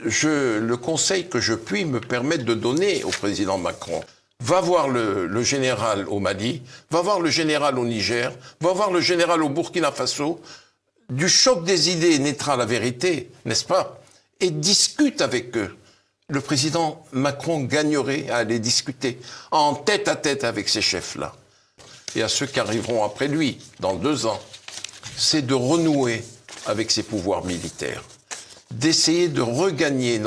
le conseil que je puis me permettre de donner au président Macron, va voir le général au Mali, va voir le général au Niger, va voir le général au Burkina Faso. Du choc des idées naîtra la vérité, n'est-ce pas? Et discute avec eux. Le président Macron gagnerait à aller discuter en tête-à-tête avec ces chefs-là. Et à ceux qui arriveront après lui, dans 2 ans, c'est de renouer avec ses pouvoirs militaires, d'essayer de regagner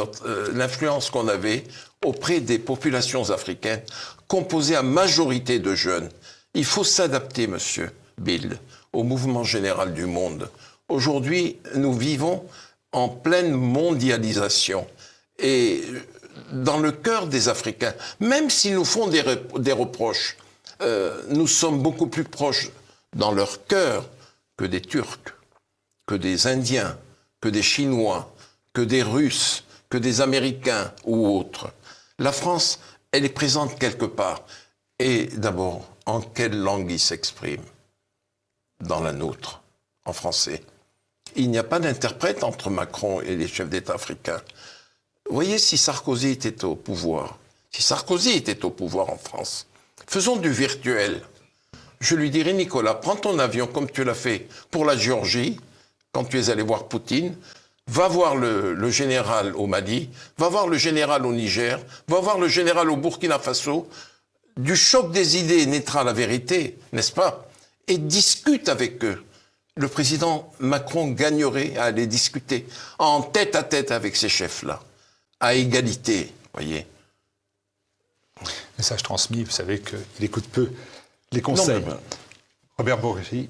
l'influence qu'on avait auprès des populations africaines, composées à majorité de jeunes. Il faut s'adapter, monsieur Bill, au mouvement général du monde. Aujourd'hui, nous vivons en pleine mondialisation. Et dans le cœur des Africains, même s'ils nous font des reproches, nous sommes beaucoup plus proches dans leur cœur que des Turcs, que des Indiens, que des Chinois, que des Russes, que des Américains ou autres. La France, elle est présente quelque part. Et d'abord, en quelle langue ils s'expriment? Dans la nôtre, en français. Il n'y a pas d'interprète entre Macron et les chefs d'État africains. Vous voyez, si Sarkozy était au pouvoir, en France, faisons du virtuel. Je lui dirais, Nicolas, prends ton avion comme tu l'as fait pour la Géorgie, quand tu es allé voir Poutine, va voir le général au Mali, va voir le général au Niger, va voir le général au Burkina Faso. Du choc des idées naîtra la vérité, n'est-ce pas? Et discute avec eux. Le président Macron gagnerait à aller discuter en tête-à-tête avec ces chefs-là, à égalité, voyez. Message transmis, vous savez qu'il écoute peu les conseils. Non, mais... Robert Borély,